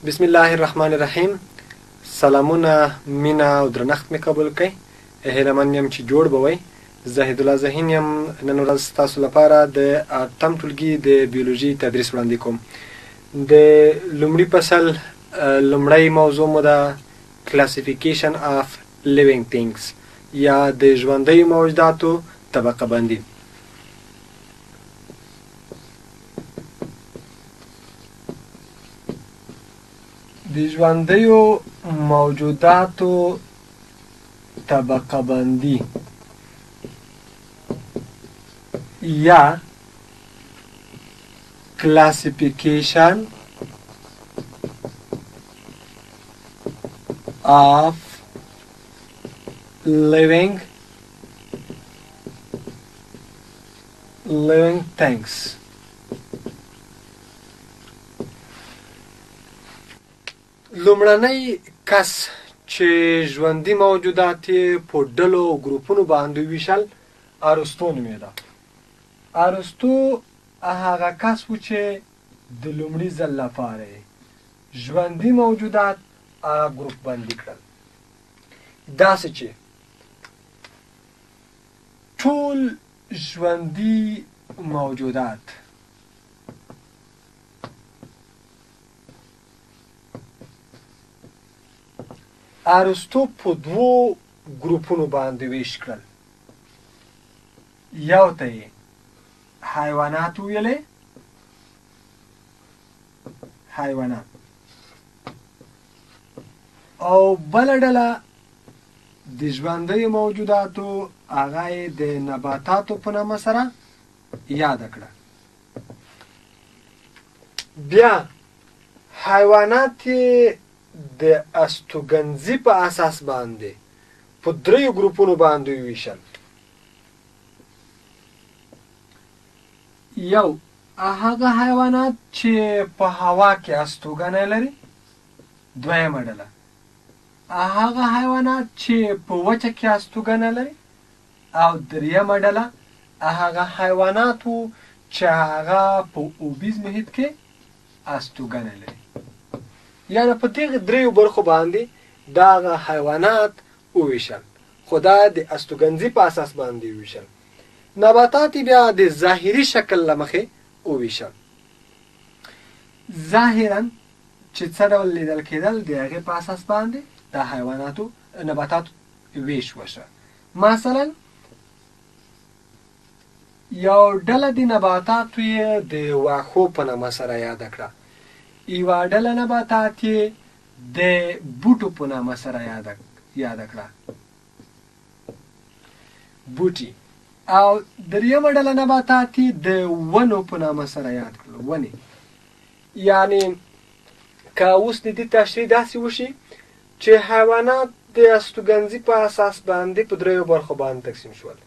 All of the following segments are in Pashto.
بسم الله الرحمن الرحیم. سلامونه، مینه او درنښت مې قبول کړئ. هیله من یم چې جوړ به وئ. زاهد الله ذهین یم. نن ورځ ستاسو لپاره د 8م ټولګي د بیولوژي تدریس وړاندې کوم. د لومړي فصل لومړی موضوع مو ده کلاسیفیکیشن آف لیوینګ تینګز یا د ژوندیو موجوداتو طبقه بندي. د ژوندیو موجوداتو طبقه بندي یا classification of living things. لومړنی کس چې ژوندي موجودات یې په ډلو او ګروپونو باندې ویشل ارسطو نومېده. ارسطو هغه کس و چې د لومړي ځل لپاره ژوندي موجودات ګروپ بندي کړل، داسې چې ټول ژوندي موجودات ارسطو په دوو ګروپونو باندې ویش کړل. یو ته یې حیوانات ویلې، حیوانات، او بله ډله د ژوندیو موجوداتو هغه یې د نباتاتو په نامه سره یاده کړه. بیا حیوانات یې د استوګنځي په اساس باندې په دریو ګروپونو باندې ویشل. یو هغه حیوانات چې په هوا کې استوګنه لري، دویمه ډله هغه حیوانات چې په وچه کې استوګنه لري، او دریمه ډله هغه حیوانات چې هغه په اوبیز محیط کې استوګنه لري. یعنې په دغه دریو برخو باندې دغه حیوانات وویشل، خو دا د استوګنځي په اساس باندې وویشل. نباتات بیا د ظاهري شکل له مخې وویشل. ظاهرا چې څه ډول لیدل کېدل د هغې په اساس باندې د حیواناتو نباتاتو ویش وشو. مثلا یو ډله د نباتاتو یې د واښو په نامه سره یاده کړه، یوه ډله نباتات یې د بوټو په نامه سره یاده کړه، بوټي، او دریمه ډله نباتات یې د ونو په نامه سره یاد کړل، ونې. یعنې که اوس د دې تشریح داسې وشي چې حیوانات د استوګنځي په اساس باندې په دریو برخو باندې تقسیم شول.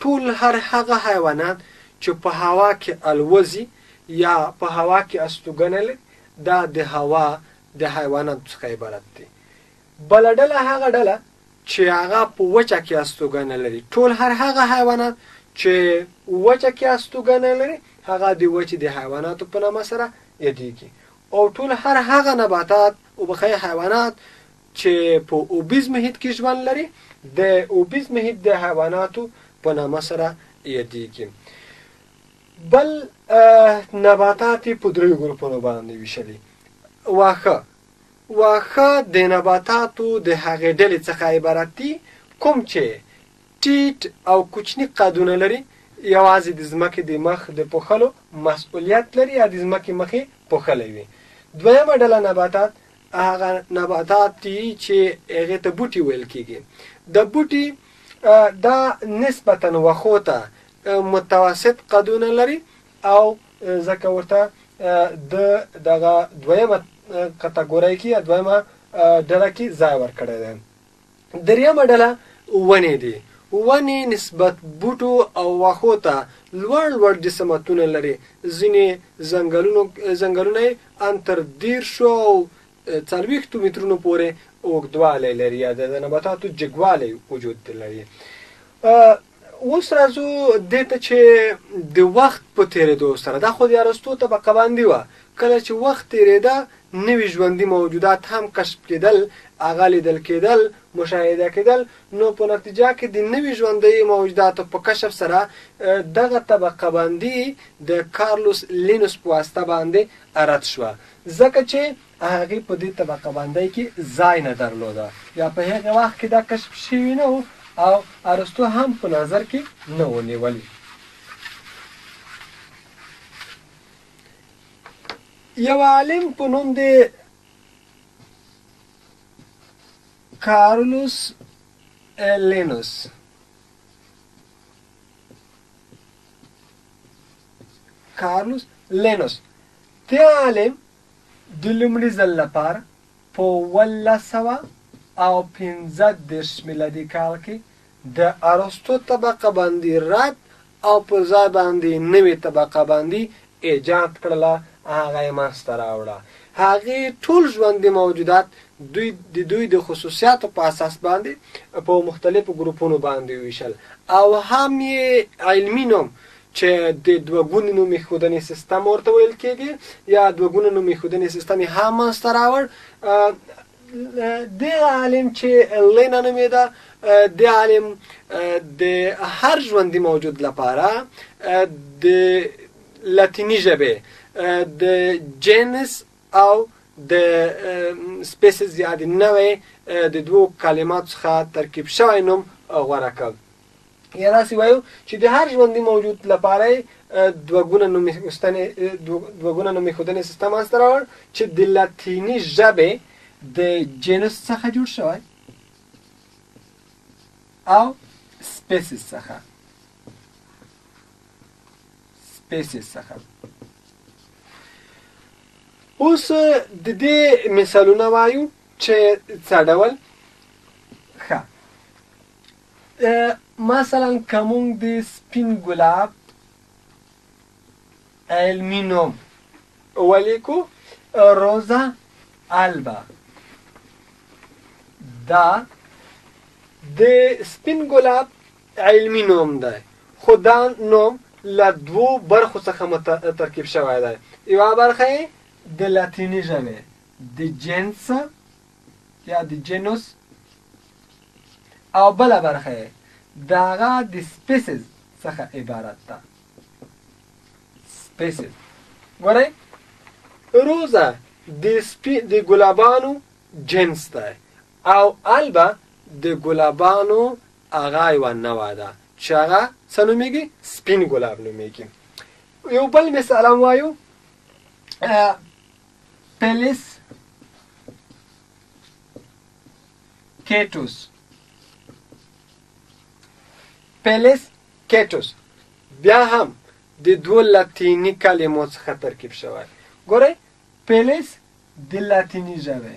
ټول هر هغه حیوانات چې په هوا کې الوزي یا په هوا کې استوګنه لري دا د هوا د حیواناتو څخه عبارت دي. بله ډله هغه ډله چې هغه په وچه کې استوګنه لري. ټول هر هغه حیوانات چې وچه کې استوګنه لري هغه د وچې د حیواناتو په نامه سره یادېږي. او ټول هر هغه نباتات او بخیر حیوانات چې په اوبیز محیط کې ژوند لري د اوبیز محیط د حیواناتو په نامه سره یادېږي. بل نباتات په دریو ګروپونو باندې ویشلي. واښه د نباتاتو د هغې ډلې څخه عبارت دي کوم چې ټیټ او کوچني قدونه لري، یوازې د ځمکې د مخ د پوښلو مسؤلیت لري یا د ځمکې مخې پوښلی وي. دویمه ډله نباتات هغه نباتات دي چې هغې ته بوټي ویل کېږي. د بوټي دا نسبتا واښو ته متوسط قدونه لري او ځکه ورته د دغه دویمه کټګورۍ کې یا دویمه ډله کې ځای ورکړی دی. دریمه ډله ونې دي. ونې نسبت بوټو او واښو ته لوړ جسمتونه لري. ځینې ځنګلونه یې ان تر 13 او 40 مترونو پورې اوږدوالی لري یا د نباتاتو جګوالی وجود لري. اوس راځو دې ته چې د وخت په تېرېدو سره دا خو د ارسطو طبقه بندي وه. کله چې وخت تېرېده نوي ژوندي موجودات هم کشف کېدل، هغه لیدل کېدل، مشاهده کېدل. نو په نتیجه کې د نوي ژوندي موجوداتو په کشف سره دغه طبقه بندي د کارلوس لینوس په واسطه باندې رد شوه، ځکه چې هغې په دې طبقه بندۍ کې ځای نه درلوده یا په هغه وخت کې دا کشف شوي نه و او ارسطو هم په نظر کې نه و نیولي. یو عالم په نوم د کارلوس لینوس دې عالم د لومړي ځل لپاره په 1815 میلادي کال کې د ارسطو طبقه بندي رد او په ځای باندې نوې طبقه بندي ایجاد کړله، هغه یې منځته راوړه. هغې ټول ژوندي موجودات دوی د خصوصیاتو په اساس باندې په مختلفو ګروپونو باندې ویشل او هم یې علمي نوم چې د دوه ګونې نوم ایښودنې سیستم ورته ویل کېږي یا دوه ګونې نوم ایښودنې سیستم یې هم منځته راوړ. دې عالم چې لینا نومېده، دې عالم د هر ژوندي موجود لپاره د لاتیني ژبې د جنس او د سپیسیز یا د نوع د دوو کلماتو څخه ترکیب شوی نوم غوره کړ. یا داسې وایو چې د هر ژوندي موجود لپاره دوه ګونه نوم ایښودنې سیستم منځته راوړ چې د لاتیني ژبې د جنس څخه جوړ شوی او سپیسیز څخه. اوس د دې مثالونه وایو چې څه ډول. ښه، مثلا که موږ د سپین ګلاب علمي نوم ولیکو روزا البا، دا د سپین ګلاب علمي نوم دی، خو دا نوم له دوو برخو څخه ترکیب شوی دی. یوه برخه یې د لاتیني ژبې د جنس یا د جنوس او بله برخه یې د هغه د سپیسیز څخه عبارت ده. سپیسیز ګورئ، روزه د ګلابانو جنس دی او البه د ګلابانو هغه یوه نوعه ده چې هغه څه نومیږي؟ سپین ګلاب نومیږي. یو بل مثال هم وایو، پلیس کیټوس بیا هم د دوو لاتیني کلمو څخه ترکیب شوی. ګورئ، پلیس د لاتیني ژبې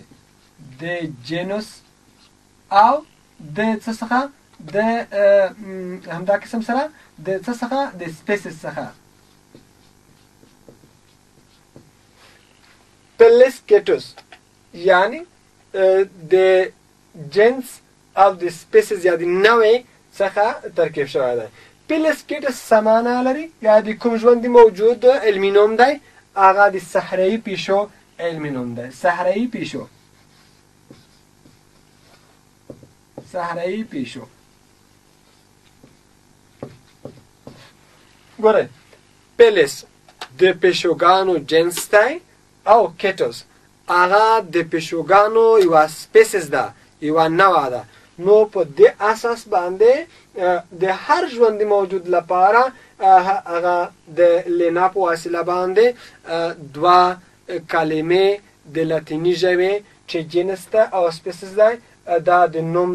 د جنوس او د څه څخه د همدا قسم سره د څه څخه د سپیسیز څخه. پلیس کیټوس یعنی د جنس او د سپیسیز یا د نوع څخه ترکیب شوی دی. پلیس کیټوس څه معنا لري؟ یا د کوم ژوندي موجود علمي نوم دی؟ هغه د صحرایي پیشو علمي نوم دی. صحرایي پیشو. ګورئ، پلیس د پیشوګانو جنس دی او کیټوس هغه د پیشوګانو یوه سپیسیز ده، یوه نوعه ده. نو په دې اساس باندې د هر ژوندي موجود لپاره هغه د لینا په وسیله باندې دوه کلمې د لاتیني ژبې چې جنس ده او سپیسیز ده دا د نوم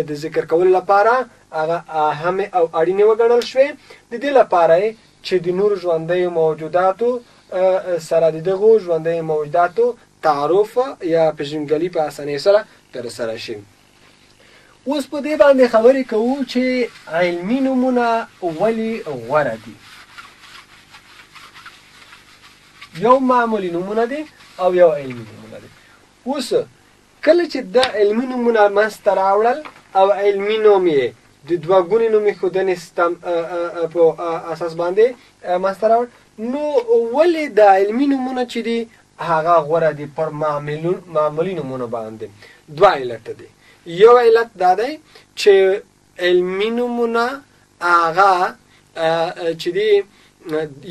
د ذکر کولو لپاره هغه اهمې او اړینې وګڼل شوې. د دې لپاره چې د نورو ژوندیو موجوداتو سره د دغو ژوندیو موجوداتو تعارف یا پیژندګلوي په اسانۍ سره ترسره شي. اوس په دې باندې خبرې کوو چې علمي نومونه ولې غوره دي. یو معمولي نومونه دي او یو علمي نومونه دي. اوس کله چې دا علمي نومونه منځته راوړل او علمي نوم یې د دوه ګونې نوم ایښودنې سیستم په اساس باندې منځته راوړل، نو ولې دا علمي نومونه چې دي هغه غوره دي پر معمولي نومونو باندې. دوه علت دي. یو علت دا دی چې علمي نومونه هغه چې دی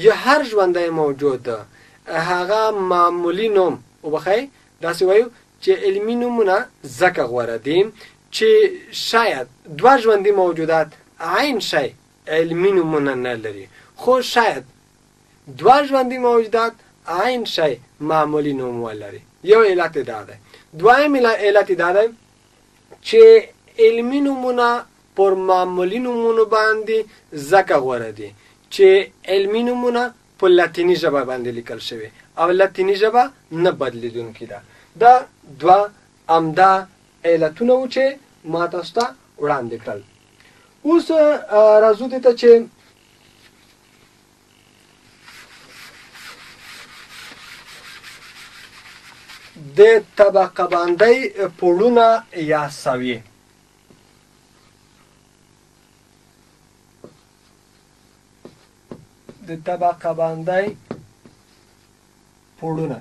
یا هر ژوندی موجود ده هغه معمولي نوم وبخئ داسې وایو چې علمي نومونه ځکه غوره دي چې شاید دوه ژوندي موجودات عین شی علمي نومونه نه لري، خو شاید دوه ژوندي موجودات عین شی معمولي نوم ولري. یو علت دا دی. دویم علت دا دی چې علمي نومونه پر معمولي نومونو باندې ځکه غوره دي چې علمي نومونه په لاتیني ژبه باندې لیکل شوي او لاتیني ژبه نه بدلیدونکې ده. دا دوه عمده علتونه وو چې ما تاسو ته وړاندې کړل. اوس راځو دې ته چې د طبقه بندۍ پوړونه یا سویې. د طبقه بندۍ پوړونه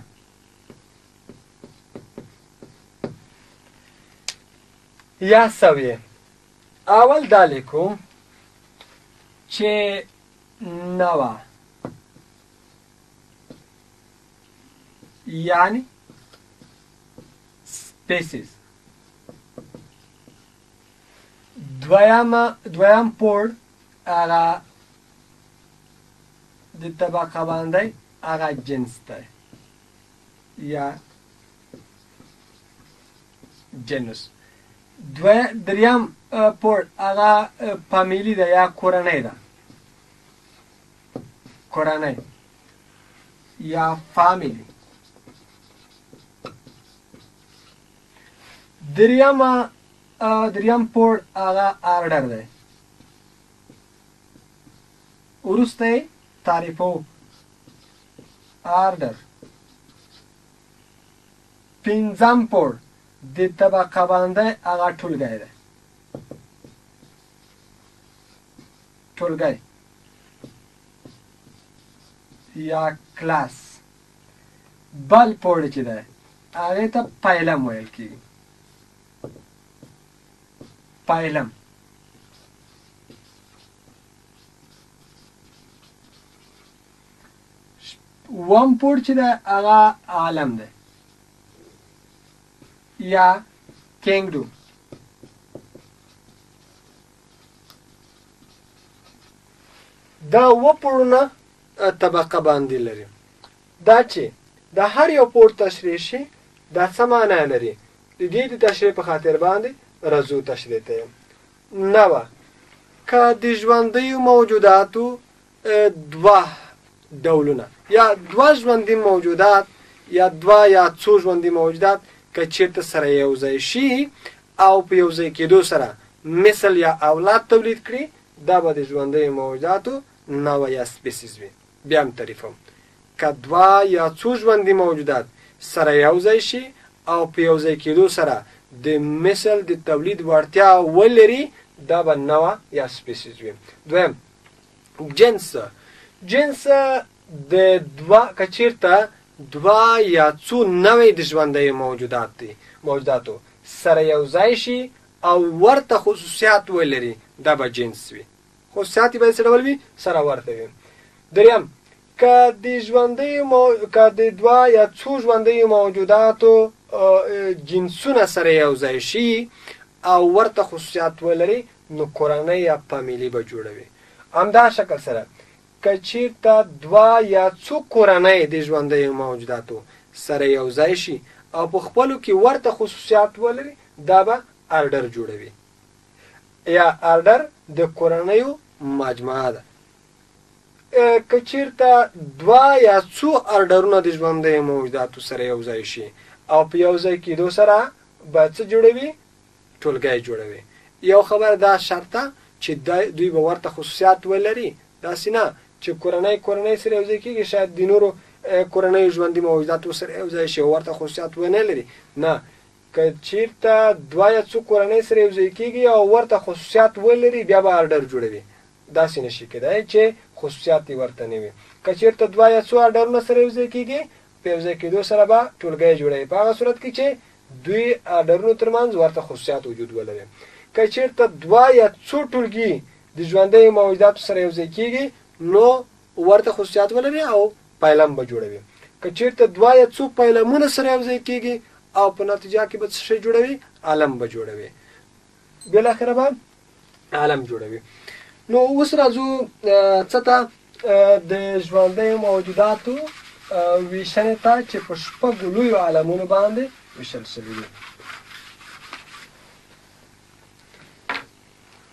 یا سویې. اول دا لیکو چې نوه یعنی species. دویم پوړ هغه د طبقه بندۍ هغه جنس دی یا جنس. دریم پوړ هغه فامیلی ده یا کورنۍ ده، کورنۍ یا فامیلی. دریم پوړ هغه آرډر دی. وروسته یې تعریفو آرډر. پنځم پوړ د طبقه بندۍ هغه ټولګی دی، ټولګی یا کلاس. بل پوړ چې دی هغې ته پایلم ویل کېږي، پایلم. اووم پوړ چې دی هغه عالم دی یا کینګډم. دا اووه پوړونه طبقه باندې لري. دا چې د هر یو پوړ تشریح شي دا څه معنی لري؟ د دې د تشریح په خاطر باندې راځو تشریح ته یم. نوه که د ژوندیو موجوداتو دوه ډولونه یا دوه ژوندي موجودات یا دوه یا څو ژوندي موجودات که چېرته سره یو ځای شي او په یو ځای کېدو سره مثل یا اولاد تولید کړي دا به د ژوندیو موجوداتو نوع یا سپیسیز وي. بیا هم تعریفوم. که دوه یا څو ژوندي موجودات سره یو ځای شي او په یو ځای کېدو سره د مثل د تولید وړتیا ولري دا به نوع یا سپیسیز وي. دویم جنس. جنس د دوه که چېرته دوه یا څو نوعې د ژوندیو موجوداتو سره یو ځای شي او ورته خصوصیات ولري دا به جنس وي. خصوصیات یې باید څه ډول وي؟ سره ورته وي. دریم که د دوه یا څو ژوندیو موجوداتو جنسونه سره یو ځای شي او ورته خصوصیات ولري نو کورنۍ یا فامیلي به جوړوي. همدا شکل سره که چېرته دوه یا څو کورنۍ د ژوندیو موجوداتو سره یو ځای شي او په خپلو کې ورته خصوصیات ولري دا به آرډر جوړوي یا آرډر د کورنیو مجموعه ده. که چېرته دوه یا څو آرډرونه د ژوندیو موجوداتو سره یو ځای شي او په یو ځای کېدو سره به څه جوړوي؟ ټولګی جوړوي. یو خبره دا شرطه چې دوی به ورته خصوصیات ولري، داسې نه چې کورنۍ سره یو ځای کېږي شاید د نورو کورنیو ژوندي موجوداتو سره یو ځای شي او ورته خصوصیات ونه لري. نه، که چېرته دوه یا څو کورنۍ سره یو ځای کېږي او ورته خصوصیات ولري بیا به آرډر جوړوي. داسې نشي کېدای چې خصوصیات یې ورته نه وي. که چېرته دوه یا څو آرډرونه سره یو ځای کېږي په یو ځای کېدو سره به ټولګی جوړوي په هغه صورت کې چې دوی آرډرونو ترمنځ ورته خصوصیات وجود ولري. که چېرته دوه یا څو ټولګي د ژوندیو موجوداتو سره یو ځای کېږي نو ورته خصوصیات ولري او پیلم به جوړوي. که چېرته دوه یا څو پیلمونه سره یو ځای کېږي او په نتیجه کې به څه شی جوړوي؟ علم به جوړوي. بالاخره به علم جوړوي. نو اوس راځو څه ته د ژوندیو موجوداتو ویشنې ته چې په شپږو لویو علمونو باندې ویشل شوي دي.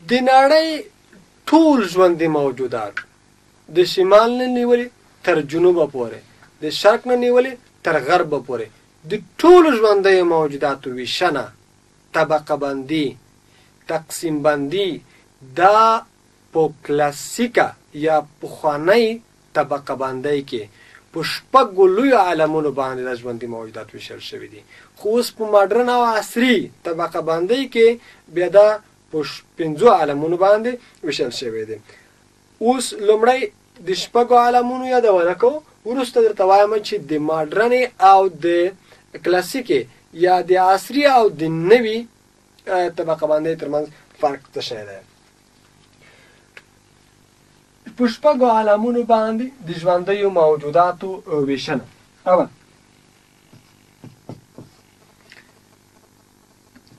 د نړۍ ټول ژوندي موجودات د شمال نه نیولې تر جنوبه پورې، د شرق نه نیولې تر غربه پورې د ټولو ژوندیو موجوداتو ویشنه، طبقه بندي، تقسیم بندي دا په کلاسیکه یا پخوانۍ طبقه بندۍ کې په شپږو لویو علمونو باندې د ژوندي موجودات ویشل شوي دي. خو اوس په ماډرن او عصري طبقه بندۍ کې بیا دا په پنځو علمونو باندې ویشل شوی دی. اوس لومړی د شپږو علمونو یادونه کوو، وروسته درته وایم چې د ماډرنې او د کلاسیکې یا د عصري او د نوي طبقه بندۍ ترمنځ فرق څه شی دی. په شپږو علمونو باندې د ژوندیو موجوداتو ویشنه. اول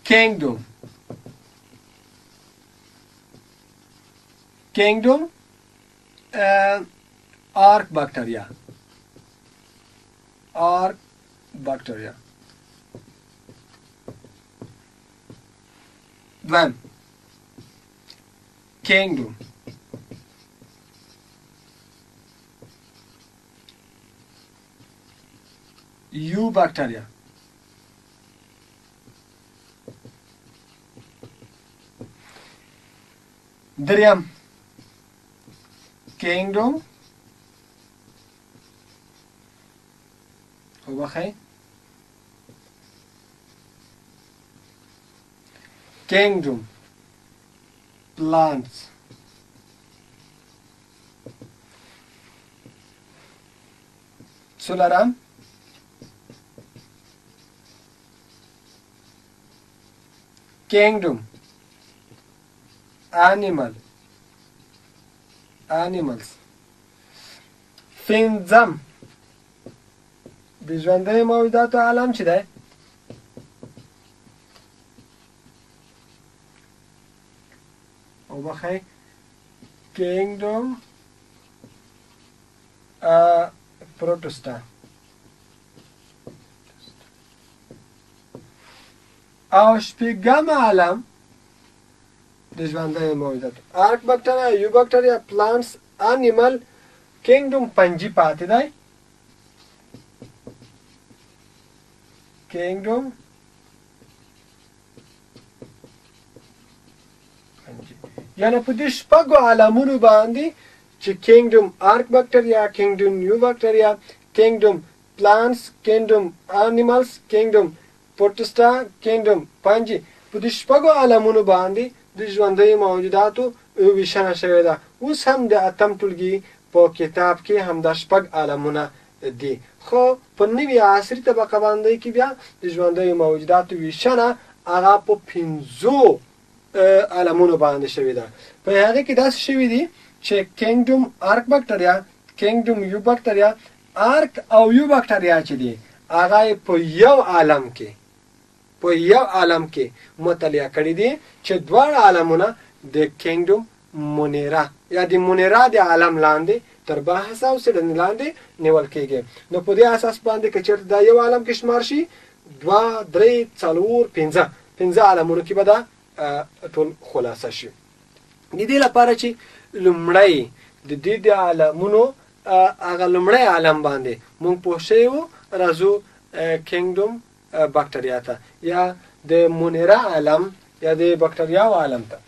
کینګډوم. کینګډوم آرک بکټریا. آرک بکټریا. دویم کینګډوم. یو بکټریا. دریم کینګډوم وبخئ کینګډوم plants. څلورم kingdom animals. پنځم د ژوندیو موجوداتو عالم چې دی وبخئ kingdom protista. او شپږم عالم د ژوندیو موجوداتو آرک بکټریا، یو بکټریا، پلانټس، انیمل، کینګډوم پنجي پاتې دی. کینګډوم پنجي یعنی په دې شپږو عالمونو باندې چې کینګډوم آرک بکټریا، کینګډوم یو بکټریا، کینګډوم پلانټس، کینګډوم انیملز، کینګډوم پروټستا، کینګډوم پنجي په دې شپږو عالمونو باندې د ژوندیو موجوداتو ویشنه شوې ده. اوس هم د اتم ټولګي په کتاب کې همدا شپږ عالمونه دي، خو په نوي عصري طبقه باندې کې بیا د ژوندیو موجوداتو ویشنه هغه په پنځو عالمونو باندې شوې ده. په هغې کې داسې شوي دي چې کینګډوم آرک بکټریا، کینګډوم یو بکټریا، آرک او یو بکټریا چې دي هغه په یو عالم کې مطالعه کړي دي چې دواړه عالمونه د کینګډوم مونیرا یا د مونیرا د عالم لاندې تر بحث او څېړنې لاندې نیول کېږي. نو په دې اساس باندې که چېرته دا یو عالم کې شمار شي 2 3 4 5 عالمونو کې به دا ټول خلاصه شي. د دې لپاره چې لومړی د دې د عالمونو هغه لومړی عالم باندې مونږ پوه شوي وو، راځو کینګډوم بکټریا ته یا د مونیرا عالم یا د بکټریاو عالم ته.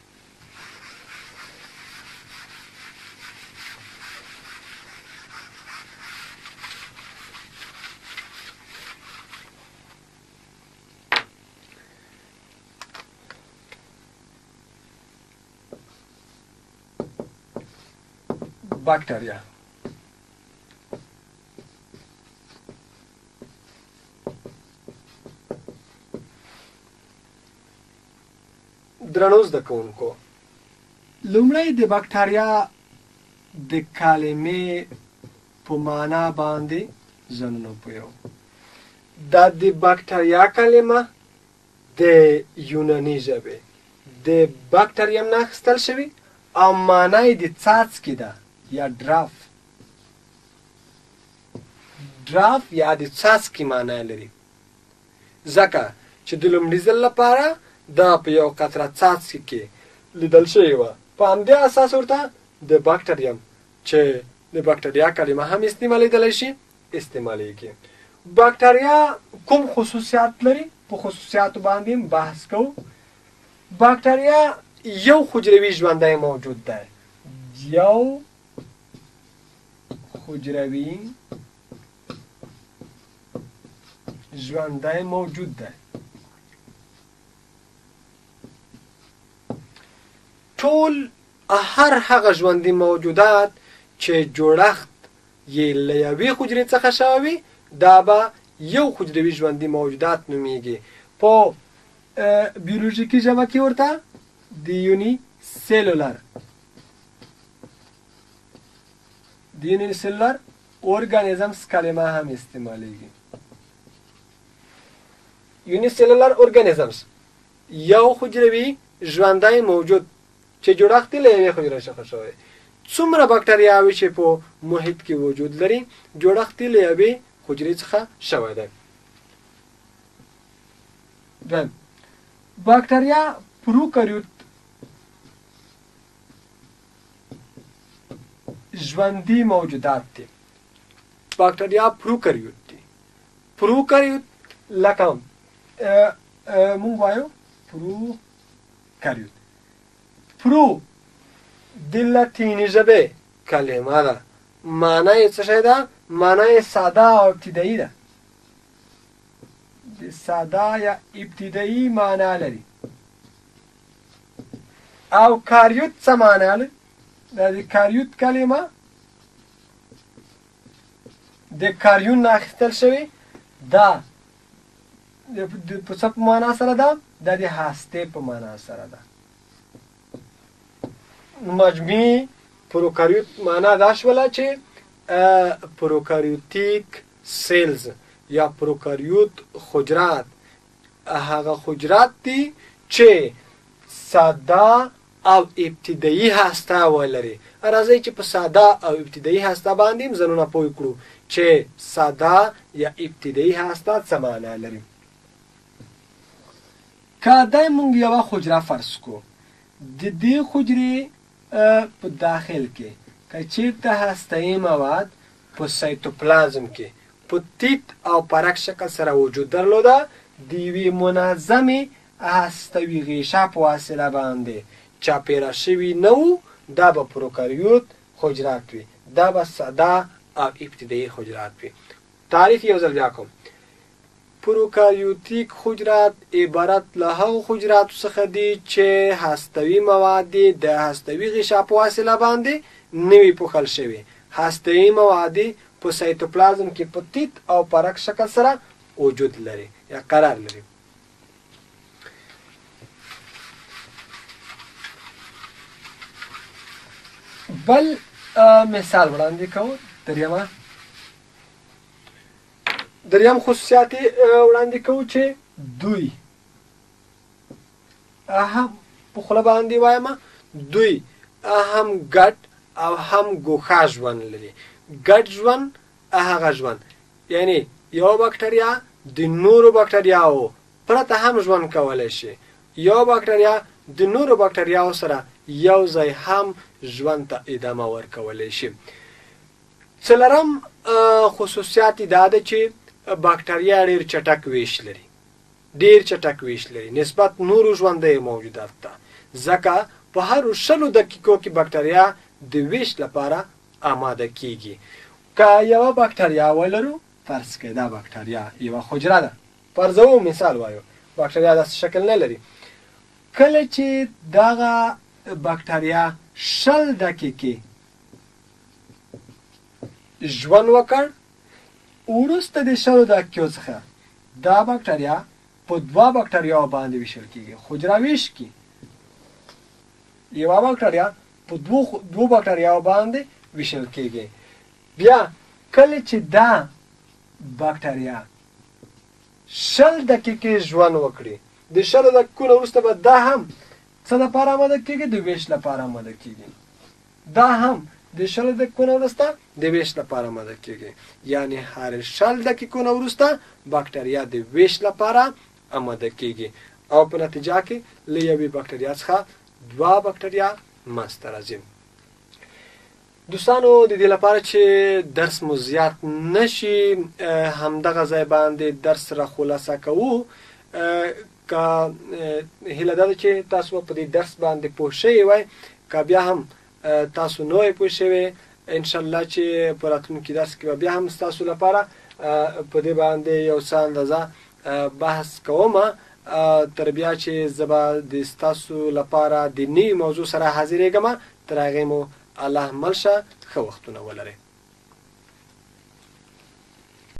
bacteria. درنو زده کوونکو، لومړی د بکټریا د کلمې په معنا باندې ځانونه پوهیو. دا د بکټریا کلمه د یوناني ژبې د بکټریم نه اخیستل شوي او معنا یې د څاڅکي ده یا ډراف. ډراف یا د څاڅکي معنا لري، ځکه چې د لومړي ځل لپاره دا په یو قطره څاڅکي کې لیدل شوې وه. په همدې اساس ورته د بکټریم چې د بکټریا کلمه هم استعمالیدلی شي استعمالیږي. بکټریا کوم خصوصیات لري؟ په خصوصیاتو باندې بحث کوو. بکټریا یو حجروي ژوندی موجود دی. یو حجروي ژوندی موجود دی. ټول هر هغه ژوندي موجودات چې جوړښت یې له یوې حجرې څخه شوی وي دا به یو حجروي ژوندي موجودات نومیږي. په بیولوژیکي ژبه کې ورته د یونیسیلولر ارګانیزمز کلمه هم استعمالیږي. یونیسیلولر ارګانیزمز یو حجروي ژوندی موجود چې جوړښت یې له یوې حجرې څخه شوی. څومره بکټریاوې چې په محیط کې وجود لري جوړښت یې له یوې حجرې څخه شوی دی. بکټریا پروکاریوت ژوندي موجودات دي. بکټریا پروکاریوت دي. پروکاریوت لکه مونږ وایو پروکاریوت. پرو د لاتیني ژبې کلمه ده. معنا یې څه شی ده؟ معنا یې ساده او ابتدایي ده. د ساده یا ابتدایي معنا لري. او کاریوت څه معنا لري؟ دا د کاریوت کلمه د کاریون نه اخیستل شوې ده. په څه په معنا سره ده؟ دا د هستې په معنا سره ده. مجموعي پروکاریوت معنا دا شوله چې پروکاریوتیک سیلز یا پروکاریوت حجرات هغه حجرات دي چې ساده او ابتدایي هسته ولري. راځئ چې په ساده او ابتدایي هسته باندې ځانونه پوه کړو چې ساده یا ابتدایي هسته څه معنا لري. که دا موږ یوه حجره فرض کړو، د دې حجرې په داخل کې که چېرته هستهیي مواد په سایتوپلازم کې په تیت او پرک شکل سره وجود درلوده، د یوې منظمې هستوي غیشه په واسطه باندې چاپېره شوي نه وو، دا به پروکاریوت حجرات وي. دا به ساده او ابتدایي حجرات وي. تعریف یو ځل بیا کوم. پروکاریوتیک حجرات عبارت له هغو حجراتو څخه دي چې هستوي مواد د هستوي غشا په واسطه باندې نوي پوښل شوي. هستوي مواد په سایتوپلازم کې په تیت او پرک شکل سره وجود لري یا قرار لري. بل مثال وړاندې کوو. دریم خصوصیات وړاندې کوو چې دوی هم په خوله باندې وایم دوی هم ګډ او هم ګوښه ژوند لري. ګډ ژوند هغه ژوند یعنی یو بکټریا د نورو بکټریاو پرته هم ژوند کولی شي. یو بکټریا د نورو بکټریاو سره یو ځای هم ژوند ته ادامه ورکولی شي. څلورم خصوصیات یې دا ده چې بکټریا ډېر چټک ویش لري. ډېر چټک ویش لري نسبت نورو ژوندیو موجوداتو ته، ځکه په هرو 20 دقیقو کې بکټریا د ویش لپاره آماده کیږي. که یوه بکټریا ولرو، فرض کړئ دا بکټریا یوه حجره ده، فرضوو مثال وایو بکټریا داسې شکل نه لري. کله چې دغه بکټریا 20 دقیقې ژوند وکړ، وروسته د 20 دقیقو څخه دا بکټریا په 2 بکټریاو باندې ویشل کیږي. حجره ویش کی یوه بکټریا په دوو بکټریاو باندې ویشل کیږي. بیا کله چې دا بکټریا 20 دقیقې ژوند وکړي، د 20 دقیقو نه وروسته به دا هم څه لپاره آماده کیږي؟ د ویش لپاره آماده کیږي. دا هم د 20 دقیقو نه وروسته د ویش لپاره آماده کیږي. یعنی هر 20 دقیقو نه وروسته بکټریا د ویش لپاره آماده کیږي او په نتیجه کې له یوې بکټریا څخه 2 بکټریا منځته راځي. دوستانو د دې لپاره چې درس مو زیات نشي همدغه ځای باندې درس را خلاصه کوو. که هیله ده چې تاسو په دې درس باندې پوه شوي وای، که بیا هم تاسو نه وای پوه شوي، انشاءالله چې په راتلونکي درس کې به بیا هم ستاسو لپاره په دې باندې یو څه اندازه بحث کوم. تر بیا چې زه به د ستاسو لپاره د نوي موضوع سره حاضرېږم. تر هغې مو الله مل شه. ښه وختونه ولرئ.